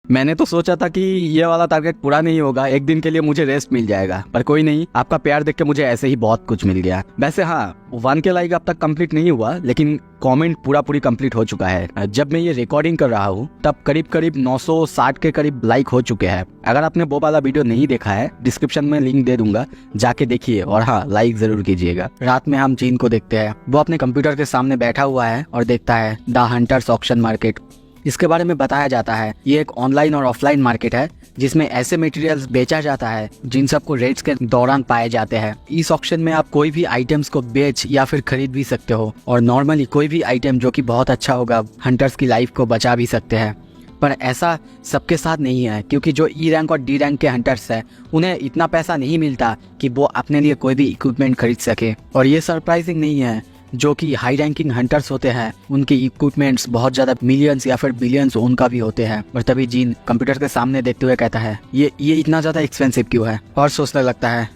मैंने तो सोचा था कि ये वाला टारगेट पूरा नहीं होगा, एक दिन के लिए मुझे रेस्ट मिल जाएगा, पर कोई नहीं, आपका प्यार देख के मुझे ऐसे ही बहुत कुछ मिल गया। वैसे हाँ, 1K लाइक अब तक कंप्लीट नहीं हुआ, लेकिन कमेंट पूरी कंप्लीट हो चुका है। जब मैं ये रिकॉर्डिंग कर रहा हूँ तब करीब 960 के करीब लाइक हो चुके हैं। अगर आपने वो वाला वीडियो नहीं देखा है, डिस्क्रिप्शन में लिंक दे दूंगा, जाके देखिए, और हाँ, लाइक जरूर कीजिएगा। रात में हम जीन को देखते हैं, वो अपने कंप्यूटर के सामने बैठा हुआ है और देखता है द हंटर्स ऑक्शन मार्केट। इसके बारे में बताया जाता है ये एक ऑनलाइन और ऑफलाइन मार्केट है जिसमें ऐसे मटेरियल्स बेचा जाता है जिन सबको रेट्स के दौरान पाए जाते हैं। इस ऑक्शन में आप कोई भी आइटम्स को बेच या फिर खरीद भी सकते हो, और नॉर्मली कोई भी आइटम जो कि बहुत अच्छा होगा हंटर्स की लाइफ को बचा भी सकते हैं। पर ऐसा सबके साथ नहीं है, क्योंकि जो ई रैंक और डी रैंक के हंटर्स है उन्हें इतना पैसा नहीं मिलता कि वो अपने लिए कोई भी इक्विपमेंट खरीद सके। और ये सरप्राइजिंग नहीं है, जो कि हाई रैंकिंग हंटर्स होते हैं उनके इक्विपमेंट्स बहुत ज्यादा मिलियंस या फिर बिलियंस उनका भी होते हैं। और तभी जीन कंप्यूटर के सामने देखते हुए कहता है ये इतना ज्यादा एक्सपेंसिव क्यों है, और सोचने लगता है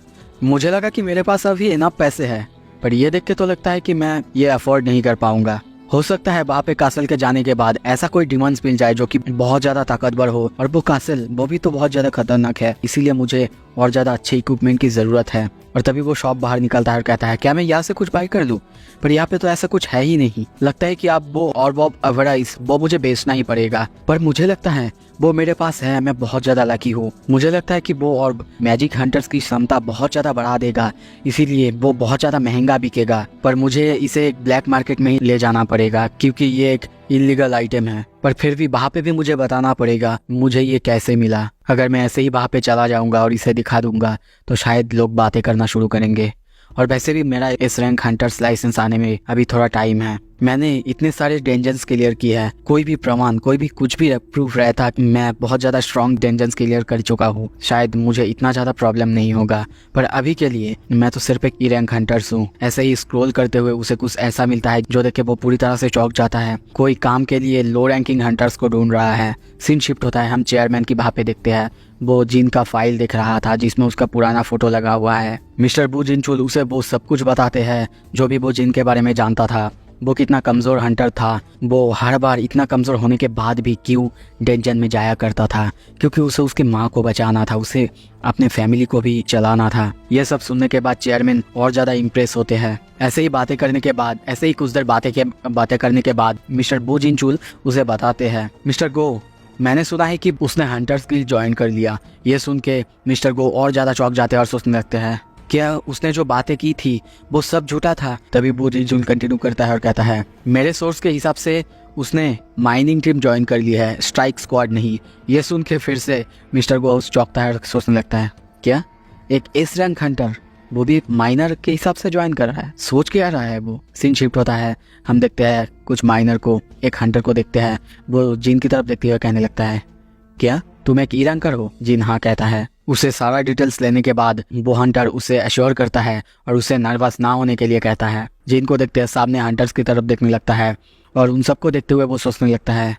मुझे लगा कि मेरे पास अभी इनफ पैसे हैं, पर ये देख के तो लगता है कि मैं ये अफोर्ड नहीं कर पाऊंगा। हो सकता है वहाँ पे कासल के जाने के बाद ऐसा कोई डिमांड्स मिल जाए जो कि बहुत ज्यादा ताकतवर हो, और वो कासल वो भी तो बहुत ज्यादा खतरनाक है, इसीलिए मुझे और ज्यादा अच्छे इक्विपमेंट की जरूरत है। और तभी वो शॉप बाहर निकलता है और कहता है क्या मैं यहाँ से कुछ बाय कर लूँ, पर यहाँ पे तो ऐसा कुछ है ही नहीं। लगता है कि आप वो ऑर्ब ऑफ अवराइज वो मुझे बेचना ही पड़ेगा, पर मुझे लगता है वो मेरे पास है, मैं बहुत ज्यादा लकी हूँ। मुझे लगता है कि वो ऑर्ब मैजिक हंटर्स की क्षमता बहुत ज्यादा बढ़ा देगा, इसीलिए वो बहुत ज्यादा महंगा बिकेगा, पर मुझे इसे एक ब्लैक मार्केट में ही ले जाना पड़ेगा क्योंकि ये एक इलीगल आइटम है। पर फिर भी वहाँ पे भी मुझे बताना पड़ेगा मुझे ये कैसे मिला। अगर मैं ऐसे ही वहाँ पे चला जाऊंगा और इसे दिखा दूंगा तो शायद लोग बातें करना शुरू करेंगे। और वैसे भी मेरा इस रैंक हंटर्स लाइसेंस आने में अभी थोड़ा टाइम है। मैंने इतने सारे डेंजन्स क्लियर किए हैं, कोई भी प्रमाण कोई भी कुछ भी प्रूफ रहता कि मैं बहुत ज़्यादा स्ट्रॉन्ग डेंजन्स क्लियर कर चुका हूँ, शायद मुझे इतना ज़्यादा प्रॉब्लम नहीं होगा। पर अभी के लिए मैं तो सिर्फ एक ई रैंक हंटर्स हूँ। ऐसे ही स्क्रॉल करते हुए उसे कुछ ऐसा मिलता है जो देख के वो पूरी तरह से चौंक जाता है। कोई काम के लिए लो रैंकिंग हंटर्स को ढूंढ रहा है। सीन शिफ्ट होता है, हम चेयरमैन की वहाँ पे देखते हैं। वो जिन का फाइल दिख रहा था जिसमें उसका पुराना फोटो लगा हुआ है। मिस्टर बू जिनचुल उसे वो सब कुछ बताते हैं जो भी वो जिन के बारे में जानता था। वो कितना कमज़ोर हंटर था, वो हर बार इतना कमज़ोर होने के बाद भी क्यों डेंजन में जाया करता था, क्योंकि उसे उसकी माँ को बचाना था, उसे अपने फैमिली को भी चलाना था। यह सब सुनने के बाद चेयरमैन और ज़्यादा इम्प्रेस होते हैं। ऐसे ही बातें करने के बाद, ऐसे ही कुछ देर बातें करने के बाद मिस्टर बू जिनचुल उसे बताते हैं मिस्टर गो, मैंने सुना है कि उसने हंटर्स गिल्ड ज्वाइन कर लिया। ये सुन के मिस्टर गो और ज़्यादा चौंक जाते हैं और सोचने लगते हैं क्या उसने जो बातें की थी वो सब झूठा था। तभी बू जिनचुल कंटिन्यू करता है और कहता है मेरे सोर्स के हिसाब से उसने माइनिंग टीम ज्वाइन कर ली है, स्ट्राइक स्क्वाड नहीं। ये सुन के फिर से मिस्टर गो चौंकता है और सोचने लगता है क्या एक एस रैंक हंटर, वो भी माइनर के हिसाब से ज्वाइन कर रहा है, सोच के आ रहा है। वो सीन शिफ्ट होता है, हम देखते हैं कुछ माइनर को, एक हंटर को देखते हैं। वो जिन की तरफ देखते हुए कहने लगता है क्या तुम एक ई रैंकर हो? जिन हाँ कहता है। उसे सारा डिटेल्स लेने के बाद वो हंटर उसे एश्योर करता है और उसे नर्वस ना होने के लिए कहता है। जिन को देखते हैं सामने हंटर्स की तरफ देखने लगता है, और उन सबको देखते हुए वो सोचने लगता है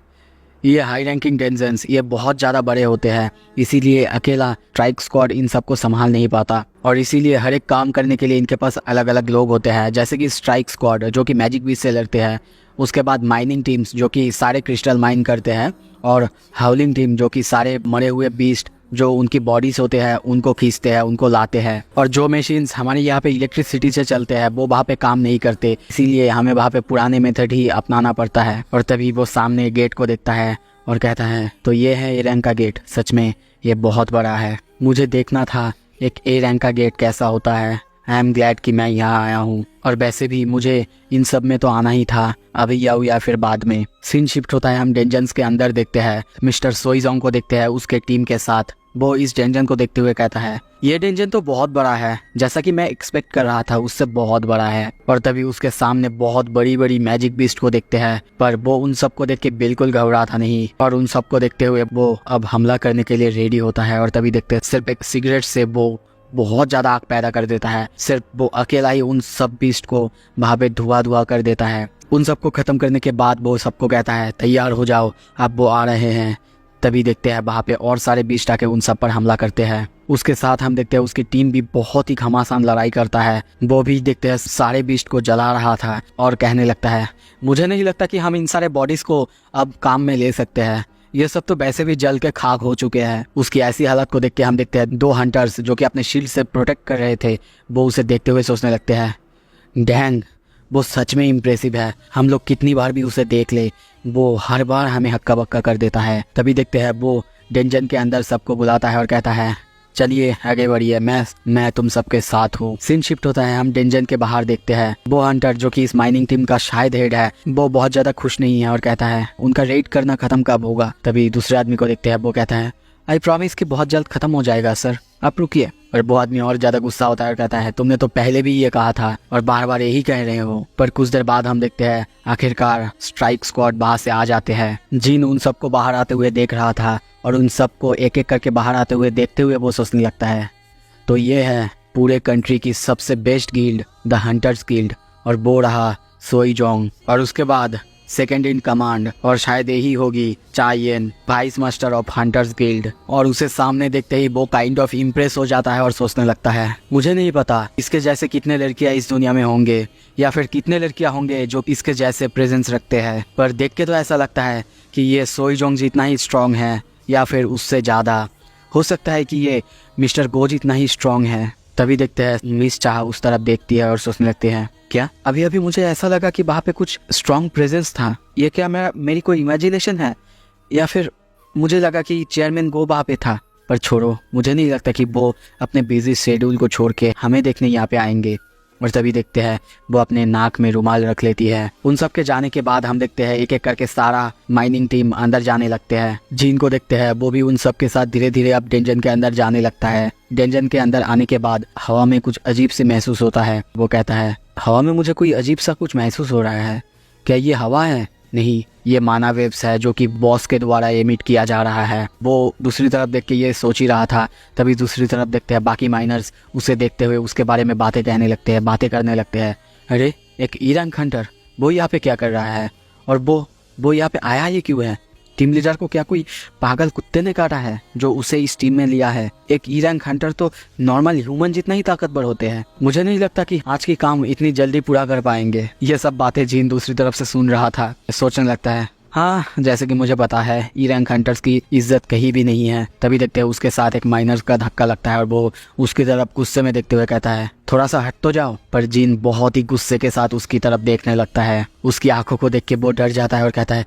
ये हाई रैंकिंग डेंजन्स ये बहुत ज़्यादा बड़े होते हैं, इसीलिए अकेला स्ट्राइक स्क्वाड इन सबको संभाल नहीं पाता, और इसीलिए हर एक काम करने के लिए इनके पास अलग अलग लोग होते हैं। जैसे कि स्ट्राइक स्क्वाड जो कि मैजिक बीस्ट से लड़ते हैं, उसके बाद माइनिंग टीम्स जो कि सारे क्रिस्टल माइन करते हैं, और हाउलिंग टीम जो कि सारे मरे हुए बीस्ट जो उनकी बॉडीज होते हैं उनको खींचते हैं, उनको लाते हैं। और जो मशीन्स हमारे यहाँ पे इलेक्ट्रिसिटी से चलते हैं वो वहाँ पे काम नहीं करते, इसीलिए हमें वहाँ पे पुराने मेथड ही अपनाना पड़ता है। और तभी वो सामने गेट को देखता है और कहता है तो ये है ए रैंक का गेट, सच में ये बहुत बड़ा है, मुझे देखना था एक ए रैंक का गेट कैसा होता है। आई एम ग्लैड कि मैं यहाँ आया हूँ, और वैसे भी मुझे इन सब में तो आना ही था, अभी आऊँ या फिर बाद में। सीन शिफ्ट होता है, हम डेंजन्स के अंदर देखते हैं मिस्टर सोइजोंग को देखते हैं उसके टीम के साथ। वो इस डेंजन को देखते हुए कहता है ये डेंजन तो बहुत बड़ा है, जैसा कि मैं एक्सपेक्ट कर रहा था उससे बहुत बड़ा है। और तभी उसके सामने बहुत बड़ी बड़ी मैजिक बीस्ट को देखते हैं, पर वो उन सबको देख के बिल्कुल घबराता नहीं, और उन सबको देखते हुए वो अब हमला करने के लिए रेडी होता है। और तभी देखते हैं सिर्फ एक सिगरेट से वो बहुत ज्यादा आग पैदा कर देता है। सिर्फ वो अकेला ही उन सब बीस्ट को वहाँ पे धुआं कर देता है। उन सबको खत्म करने के बाद वो सबको कहता है तैयार हो जाओ, अब वो आ रहे हैं। तभी देखते हैं वहाँ पे और सारे बीस्ट आके उन सब पर हमला करते हैं। उसके साथ हम देखते हैं उसकी टीम भी बहुत ही घमासान लड़ाई करता है। वो भी देखते हैं सारे बीस्ट को जला रहा था और कहने लगता है मुझे नहीं लगता कि हम इन सारे बॉडीज को अब काम में ले सकते हैं, ये सब तो वैसे भी जल के खाक हो चुके हैं। उसकी ऐसी हालत को देख के हम देखते हैं 2 हंटर्स जो कि अपने शील्ड से प्रोटेक्ट कर रहे थे, वो उसे देखते हुए सोचने लगते हैं, डैंग वो सच में इम्प्रेसिव है। हम लोग कितनी बार भी उसे देख ले, वो हर बार हमें हक्का बक्का कर देता है। तभी देखते हैं वो डेंजन के अंदर सबको बुलाता है और कहता है, चलिए आगे बढ़िए, मैं तुम सबके साथ हूँ। सीन शिफ्ट होता है, हम डेंजन के बाहर देखते हैं वो हंटर जो कि इस माइनिंग टीम का शायद हेड है, वो बहुत ज्यादा खुश नहीं है और कहता है उनका रेड करना खत्म कब होगा। तभी दूसरे आदमी को देखते हैं, वो कहता है, आई प्रॉमिस कि बहुत जल्द खत्म हो जाएगा सर, आप रुकिए। और वो आदमी और ज्यादा गुस्सा होता है और कहता है, तुमने तो पहले भी ये कहा था और बार बार यही कह रहे हो। पर कुछ देर बाद हम देखते हैं आखिरकार स्ट्राइक स्क्वाड बाहर से आ जाते हैं। जिन उन सबको बाहर आते हुए देख रहा था और उन सबको एक एक करके बाहर आते हुए देखते हुए वो सोचने लगता है, तो ये है पूरे कंट्री की सबसे best guild, the hunters guild, और वो रहा सोईजोंग। और उसके बाद सेकंड इन कमांड, और शायद यही होगी चाइयन, vice master of hunters guild. और उसे सामने देखते ही वो काइंड ऑफ इम्प्रेस हो जाता है और सोचने लगता है, मुझे नहीं पता इसके जैसे कितने लड़कियां इस दुनिया में होंगे, या फिर कितने लड़कियां होंगे जो इसके जैसे प्रेजेंस रखते हैं, पर देख के तो ऐसा लगता है कि ये सोईजोंग जितना ही स्ट्रांग है या फिर उससे ज़्यादा। हो सकता है कि ये मिस्टर गो जितना ही स्ट्रांग है। तभी देखते हैं मिस चाह उस तरफ देखती है और सोचने लगते हैं, क्या अभी अभी मुझे ऐसा लगा कि वहाँ पे कुछ स्ट्रांग प्रेजेंस था, ये क्या मेरी कोई इमेजिनेशन है, या फिर मुझे लगा कि चेयरमैन गो वहाँ पे था। पर छोड़ो, मुझे नहीं लगता कि वो अपने बिजी शेड्यूल को छोड़ के हमें देखने यहाँ पे आएंगे। और तभी देखते हैं वो अपने नाक में रुमाल रख लेती है। उन सब के जाने के बाद हम देखते हैं एक एक करके सारा माइनिंग टीम अंदर जाने लगते हैं। जिन को देखते हैं वो भी उन सब के साथ धीरे धीरे अब डेंजन के अंदर जाने लगता है। डेंजन के अंदर आने के बाद हवा में कुछ अजीब से महसूस होता है। वो कहता है, हवा में मुझे कोई अजीब सा कुछ महसूस हो रहा है, क्या ये हवा है? नहीं, ये माना वेव्स है जो कि बॉस के द्वारा एमिट किया जा रहा है। वो दूसरी तरफ देख के ये सोच ही रहा था। तभी दूसरी तरफ देखते हैं बाकी माइनर्स उसे देखते हुए उसके बारे में बातें कहने लगते हैं, बातें करने लगते हैं। अरे एक ईरान हंटर, वो यहाँ पे क्या कर रहा है, और वो यहाँ पे आया ये क्यों है? टीम लीडर को क्या कोई पागल कुत्ते ने काटा है जो उसे इस टीम में लिया है? एक ईरान हंटर तो नॉर्मल ह्यूमन जितना ही ताकतवर होते हैं। मुझे नहीं लगता कि आज की काम इतनी जल्दी पूरा कर पाएंगे। ये सब बातें जीन दूसरी तरफ से सुन रहा था। सोचने लगता है, हाँ जैसे कि मुझे पता है ईरान हंटर्स की इज्जत कहीं भी नहीं है। तभी देखते हैं उसके साथ एक माइनर का धक्का लगता है और वो उसकी तरफ गुस्से में देखते हुए कहता है, थोड़ा सा हट तो जाओ। पर जिन बहुत ही गुस्से के साथ उसकी तरफ देखने लगता है। उसकी आंखों को देख के वो डर जाता है और कहता है,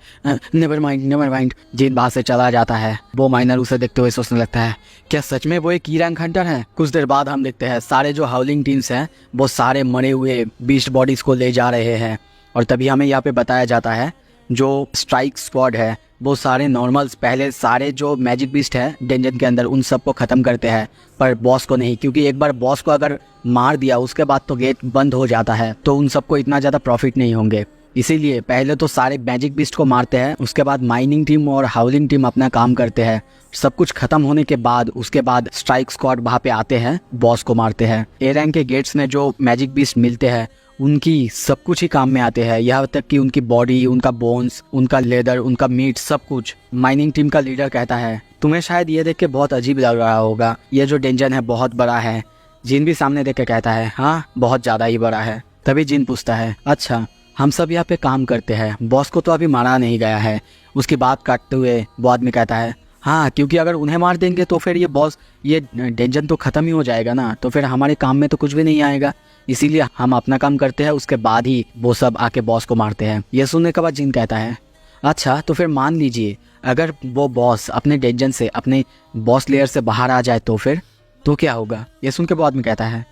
नेवर माइंड। जिन बात से चला जाता है। वो माइनर उसे देखते हुए सोचने लगता है, क्या सच में वो एक ईरान हंटर है? कुछ देर बाद हम देखते हैं सारे जो हाउलिंग टीम्स हैं वो सारे मरे हुए बीस्ट बॉडीज को ले जा रहे हैं। और तभी हमें यहाँ पे बताया जाता है जो स्ट्राइक स्क्वाड है वो सारे नॉर्मल्स पहले सारे जो मैजिक बीस्ट है डेंजन के अंदर उन सबको ख़त्म करते हैं, पर बॉस को नहीं, क्योंकि एक बार बॉस को अगर मार दिया उसके बाद तो गेट बंद हो जाता है, तो उन सबको इतना ज़्यादा प्रॉफिट नहीं होंगे। इसीलिए पहले तो सारे मैजिक बीस्ट को मारते हैं, उसके बाद माइनिंग टीम और हाउलिंग टीम अपना काम करते हैं। सब कुछ खत्म होने के बाद उसके बाद स्ट्राइक स्क्वाड वहाँ पे आते हैं, बॉस को मारते हैं। ए रैंक के गेट्स में जो मैजिक बीस्ट मिलते हैं उनकी सब कुछ ही काम में आते हैं, यहाँ तक कि उनकी बॉडी, उनका बोन्स, उनका लेदर, उनका मीट, सब कुछ। माइनिंग टीम का लीडर कहता है, तुम्हें शायद ये देख के बहुत अजीब लग रहा होगा, ये जो डेंजन है बहुत बड़ा है। जिन भी सामने देख के कहता है, हाँ बहुत ज़्यादा ही बड़ा है। तभी जिन पूछता है, अच्छा हम सब यहाँ पे काम करते हैं, बॉस को तो अभी मारा नहीं गया है। उसकी बात काटते हुए वो आदमी कहता है, हाँ क्योंकि अगर उन्हें मार देंगे तो फिर ये डेंजन तो ख़त्म ही हो जाएगा ना, तो फिर हमारे काम में तो कुछ भी नहीं आएगा। इसीलिए हम अपना काम करते हैं, उसके बाद ही वो सब आके बॉस को मारते हैं। यह सुनने के बाद जिन कहता है, अच्छा तो फिर मान लीजिए अगर वो बॉस अपने डेंजन से, अपने बॉस लेयर से बाहर आ जाए तो फिर तो क्या होगा? ये सुन के वो आदमी कहता है,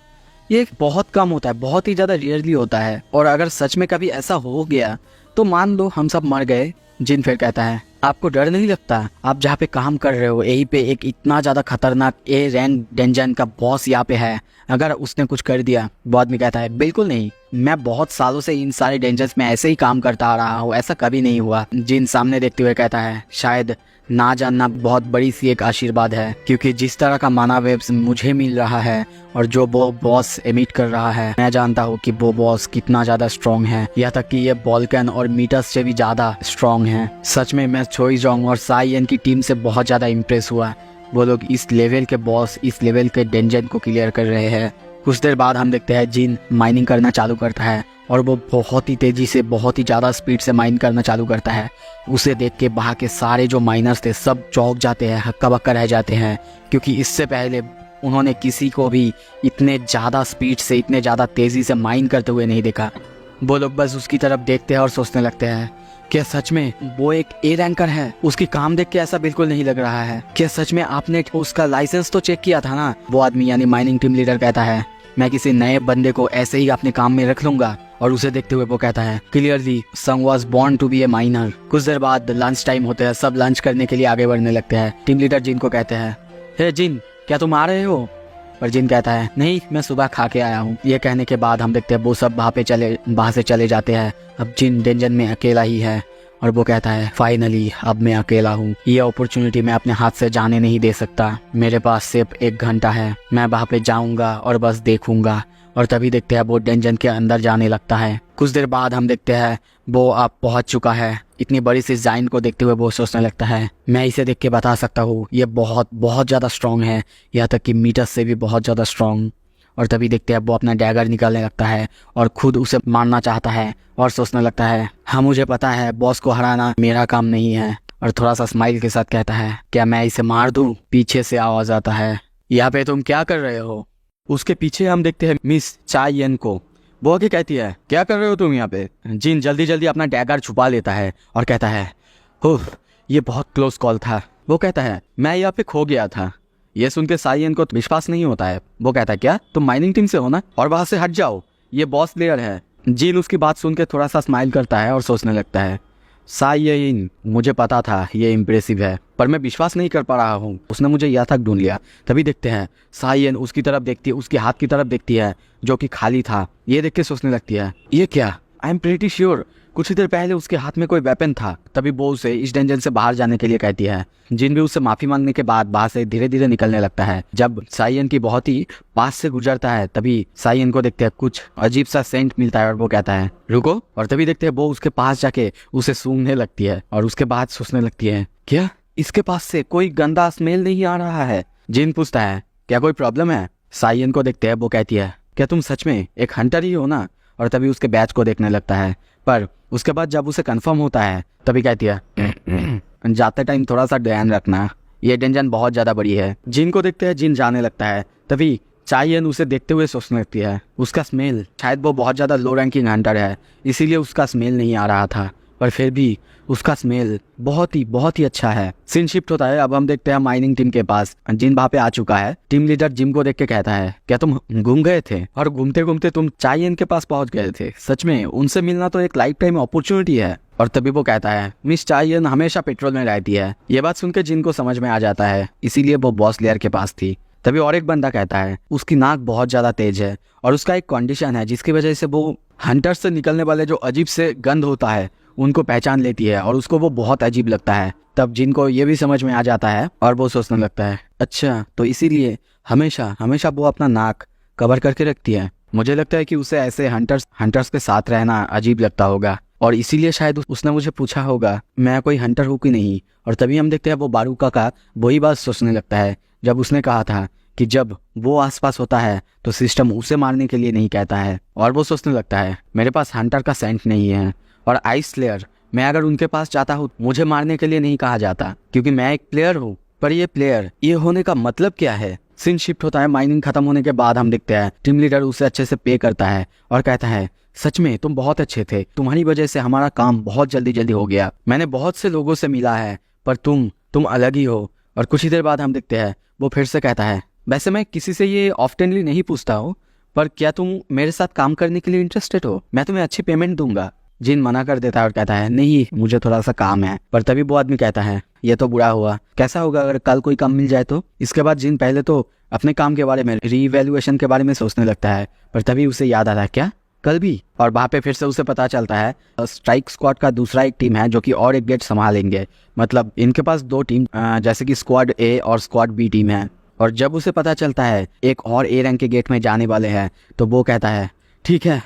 ये बहुत कम होता है, बहुत ही ज़्यादा रेयरली होता है, और अगर सच में कभी ऐसा हो गया तो मान लो हम सब मर गए। जिन फिर कहता है, आपको डर नहीं लगता? आप जहाँ पे काम कर रहे हो यहीं पे एक इतना ज़्यादा खतरनाक ए रैंक डेंजन का बॉस यहाँ पे है, अगर उसने कुछ कर दिया? वो आदमी कहता है, बिल्कुल नहीं, मैं बहुत सालों से इन सारे डेंजर्स में ऐसे ही काम करता आ रहा हूँ, ऐसा कभी नहीं हुआ। जिन सामने देखते हुए कहता है, शायद ना जानना बहुत बड़ी सी एक आशीर्वाद है, क्योंकि जिस तरह का माना वेब्स मुझे मिल रहा है और जो वो बॉस एमिट कर रहा है, मैं जानता हूँ कि वो बॉस कितना ज़्यादा स्ट्रॉन्ग है, यहाँ तक कि ये बॉल्कन और मीटस से भी ज़्यादा स्ट्रॉन्ग है। सच में मैं छोईजोंग और साइयन की टीम से बहुत ज़्यादा इम्प्रेस हुआ। वो लोग इस लेवल के बॉस, इस लेवल के डेंजन को क्लियर कर रहे हैं, कुछ देर बाद हम देखते हैं जिन माइनिंग करना चालू करता है और वो बहुत ही तेज़ी से, बहुत ही ज़्यादा स्पीड से माइन करना चालू करता है। उसे देख के वहाँ के सारे जो माइनर्स थे सब चौंक जाते हैं, हक्का बक्का रह जाते हैं, क्योंकि इससे पहले उन्होंने किसी को भी इतने ज़्यादा स्पीड से, इतने ज़्यादा तेज़ी से माइन करते हुए नहीं देखा। वो लोग बस उसकी तरफ देखते हैं और सोचने लगते हैं, क्या सच में वो एक ए रैंकर है? उसकी काम देख के ऐसा बिल्कुल नहीं लग रहा है। क्या सच में आपने उसका लाइसेंस तो चेक किया था ना? वो आदमी यानी माइनिंग टीम लीडर कहता है, मैं किसी नए बंदे को ऐसे ही अपने काम में रख लूंगा। और उसे देखते हुए वो कहता है, clearly Sang was born to be a miner. कुछ देर बाद लंच टाइम होता है, सब लंच करने के लिए आगे बढ़ने लगते हैं। टीम लीडर जिन को कहते हैं, हे जिन, क्या तुम आ रहे हो? पर जिन कहता है, नहीं, मैं सुबह खा के आया हूँ। ये कहने के बाद हम देखते हैं वो सब वहाँ से चले जाते हैं। अब जिन डेंजन में अकेला ही है और वो कहता है, फाइनली अब मैं अकेला हूँ। ये अपॉर्चुनिटी मैं अपने हाथ से जाने नहीं दे सकता। मेरे पास सिर्फ 1 घंटा है, मैं वहाँ पे जाऊँगा और बस देखूंगा। और तभी देखते हैं वो डेंजन के अंदर जाने लगता है। कुछ देर बाद हम देखते हैं वो अब पहुंच चुका है। इतनी बड़ी सी जाइन को देखते हुए वो सोचने लगता है, मैं इसे देख के बता सकता हूँ ये बहुत बहुत ज़्यादा स्ट्रॉन्ग है, यहाँ तक कि मीटर से भी बहुत ज़्यादा स्ट्रॉन्ग। और तभी देखते हैं वो अपना डैगर निकालने लगता है और खुद उसे मारना चाहता है और सोचने लगता है, हाँ मुझे पता है बॉस को हराना मेरा काम नहीं है। और थोड़ा सा स्माइल के साथ कहता है, क्या मैं इसे मार दूँ? पीछे से आवाज़ आता है, यहाँ पे तुम क्या कर रहे हो? उसके पीछे हम देखते हैं मिस चाय येन को। वो आगे कहती है, क्या कर रहे हो तुम यहाँ पे? जिन जल्दी जल्दी अपना डैगर छुपा लेता है और कहता है, ओह ये बहुत क्लोज कॉल था। वो कहता है, मैं यहाँ पे खो गया था। ये सुन के साइयन को विश्वास नहीं होता है। वो कहता है, क्या तुम माइनिंग टीम से हो ना? और वहां से हट जाओ, ये बॉस प्लेयर है। जिन उसकी बात सुन के थोड़ा सा स्माइल करता है और सोचने लगता है, साइयन, मुझे पता था ये इम्प्रेसिव है, पर मैं विश्वास नहीं कर पा रहा हूँ, उसने मुझे यहाँ तक ढूंढ लिया। तभी देखते हैं साइयन उसकी तरफ देखती है, उसके हाथ की तरफ देखती है जो कि खाली था। ये देख के सोचने लगती है, ये क्या? आई एम प्रीटी श्योर कुछ ही देर पहले उसके हाथ में कोई वेपन था। तभी वो उसे इस डेंजन से बाहर जाने के लिए कहती है। जिन भी उससे माफी मांगने के बाद बाहर से धीरे धीरे निकलने लगता है। जब साइयन की बहुत ही पास से गुजरता है तभी साइयन को देखते हैं कुछ अजीब सा सेंट मिलता है और वो कहता है, रुको। और तभी देखते हैं वो उसके पास जाके उसे सूंघने लगती है और उसके बाद सोचने लगती है, क्या इसके पास से कोई गंदा स्मेल नहीं आ रहा है? जिन पूछता है, क्या कोई प्रॉब्लम है? साइयन को देखते हैं, वो कहती है, क्या तुम सच में एक हंटर ही हो ना? और तभी उसके बैच को देखने लगता है, पर उसके बाद जब उसे कंफर्म होता है तभी कहती है, जाते टाइम थोड़ा सा ध्यान रखना, ये डेंजन बहुत ज्यादा बड़ी है। जिन को देखते हैं, जिन जाने लगता है। तभी चायन उसे देखते हुए सोचने लगती है, उसका स्मेल, शायद वो बहुत ज्यादा लो रैंकिंग हंटर है इसीलिए उसका स्मेल नहीं आ रहा था, पर फिर भी उसका स्मेल बहुत ही अच्छा है। सीन शिफ्ट होता है। अब हम देखते हैं माइनिंग टीम के पास। जिन वहाँ पे आ चुका है। टीम लीडर जिम को देख के कहता है, क्या तुम घूम गए थे और घूमते घूमते तुम चायन के पास पहुंच गए थे? सच में उनसे मिलना तो एक लाइफ टाइम अपॉर्चुनिटी है। और तभी वो कहता है, मिस चायन हमेशा पेट्रोल में रहती है। ये बात सुनकर जिन को समझ में आ जाता है, इसीलिए वो बॉस लेयर के पास थी। तभी और एक बंदा कहता है, उसकी नाक बहुत ज्यादा तेज है और उसका एक कंडीशन है जिसकी वजह से वो हंटर से निकलने वाले जो अजीब से गंध होता है उनको पहचान लेती है और उसको वो बहुत अजीब लगता है। तब जिनको ये भी समझ में आ जाता है और वो सोचने लगता है, अच्छा तो इसीलिए हमेशा वो अपना नाक कवर करके रखती है। मुझे लगता है कि उसे ऐसे हंटर्स के साथ रहना अजीब लगता होगा और इसीलिए शायद उसने मुझे पूछा होगा मैं कोई हंटर हूँ कि नहीं। और तभी हम देखते हैं वो बारूका का वही बात सोचने लगता है जब उसने कहा था कि जब वो आसपास होता है तो सिस्टम उसे मारने के लिए नहीं कहता है। और वो सोचने लगता है, मेरे पास हंटर का सेंट नहीं है और आइस प्लेयर, मैं अगर उनके पास जाता हूँ मुझे मारने के लिए नहीं कहा जाता क्योंकि मैं एक प्लेयर हूँ। पर ये प्लेयर ये होने का मतलब क्या है? सीन शिफ्ट होता है। माइनिंग खत्म होने के बाद हम देखते हैं टीम लीडर उसे अच्छे से पे करता है और कहता है, सच में तुम बहुत अच्छे थे, तुम्हारी वजह से हमारा काम बहुत जल्दी हो गया। मैंने बहुत से लोगों से मिला है पर तुम अलग ही हो। और कुछ ही देर बाद हम देखते हैं वो फिर से कहता है, वैसे मैं किसी से ये ऑफ्टेनली नहीं पूछता हूँ पर क्या तुम मेरे साथ काम करने के लिए इंटरेस्टेड हो? मैं तुम्हें अच्छी पेमेंट दूंगा। जिन मना कर देता है और कहता है, नहीं मुझे थोड़ा सा काम है। पर तभी वो आदमी कहता है, ये तो बुरा हुआ, कैसा होगा अगर कल कोई काम मिल जाए तो? इसके बाद जिन पहले तो अपने काम के बारे में, रीवैल्यूएशन के बारे में सोचने लगता है पर तभी उसे याद आता है, क्या कल भी? और वहाँ पे फिर से उसे पता चलता है स्ट्राइक स्क्वाड का दूसरा एक टीम है जो कि और एक गेट संभालेंगे। मतलब इनके पास 2 टीम जैसे कि स्क्वाड ए और स्क्वाड बी टीम है। और जब उसे पता चलता है एक और ए रैंक के गेट में जाने वाले हैं तो वो कहता है, ठीक है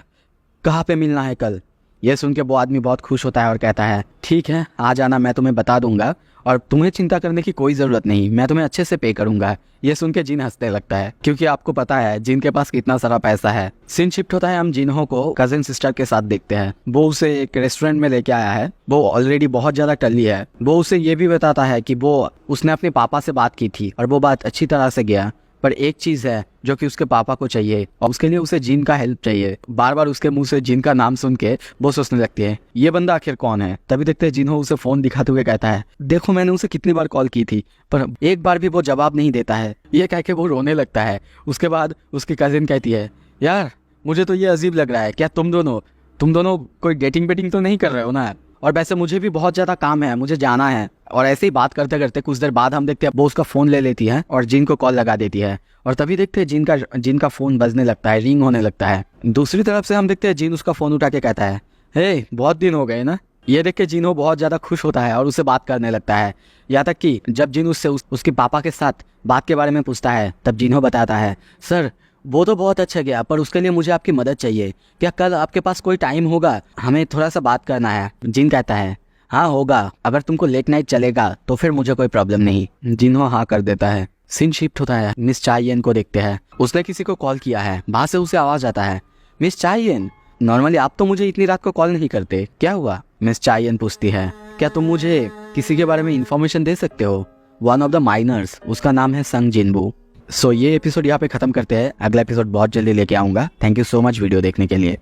कहाँ पे मिलना है कल? ये सुन के वो आदमी बहुत खुश होता है और कहता है, ठीक है आ जाना, मैं तुम्हें बता दूंगा और तुम्हें चिंता करने की कोई ज़रूरत नहीं, मैं तुम्हें अच्छे से पे करूंगा। ये सुन के जिन हंसने लगता है, क्योंकि आपको पता है जिन के पास कितना सारा पैसा है। सीन शिफ्ट होता है, हम जिन्हो को कजिन सिस्टर के साथ देखते हैं। वो उसे एक रेस्टोरेंट में लेके आया है। वो ऑलरेडी बहुत ज़्यादा टल्ली है। वो उसे ये भी बताता है कि उसने अपने पापा से बात की थी और वो बात अच्छी तरह से गया, पर एक चीज़ है जो कि उसके पापा को चाहिए और उसके लिए उसे जिन का हेल्प चाहिए। बार बार उसके मुंह से जिन का नाम सुन के वो सोचने लगती है ये बंदा आखिर कौन है। तभी देखते हैं जिन्हो उसे फ़ोन दिखाते हुए कहता है देखो मैंने उसे कितनी बार कॉल की थी पर एक बार भी वो जवाब नहीं देता है। ये कह के वो रोने लगता है। उसके बाद उसकी कजिन कहती है यार मुझे तो ये अजीब लग रहा है, क्या तुम दोनों कोई डेटिंग बेटिंग तो नहीं कर रहे हो ना। और वैसे मुझे भी बहुत ज़्यादा काम है, मुझे जाना है। और ऐसे ही बात करते करते कुछ देर बाद हम देखते हैं वो उसका फ़ोन ले लेती है और जिन को कॉल लगा देती है। और तभी देखते हैं जिन का फ़ोन बजने लगता है, रिंग होने लगता है। दूसरी तरफ से हम देखते हैं जिन उसका फ़ोन उठा के कहता है हे बहुत दिन हो गए ना। ये देख के जिन बहुत ज़्यादा खुश होता है और उससे बात करने लगता है। यहाँ तक कि जब जिन उससे उसके पापा के साथ बात के बारे में पूछता है तब जिन्हो बताता है सर वो तो बहुत अच्छा गया पर उसके लिए मुझे आपकी मदद चाहिए। क्या कल आपके पास कोई टाइम होगा, हमें थोड़ा सा बात करना है। जिन कहता है हाँ होगा, अगर तुमको लेट नाइट चलेगा तो फिर मुझे कोई प्रॉब्लम नहीं। जिन्हो हाँ कर देता है। सीन शिफ्ट होता है, मिस चाइयन को देखते हैं। उसने किसी को कॉल किया है, बाहर से उसे आवाज़ आता है मिस चाइयन नॉर्मली आप तो मुझे इतनी रात को कॉल नहीं करते, क्या हुआ। मिस चाइयन पूछती है क्या तुम मुझे किसी के बारे में इंफॉर्मेशन दे सकते हो, वन ऑफ द माइनर्स, उसका नाम है संग जिनबू। सो ये एपिसोड यहाँ पे खत्म करते हैं। अगला एपिसोड बहुत जल्दी लेके आऊँगा। Thank you so much video देखने के लिए।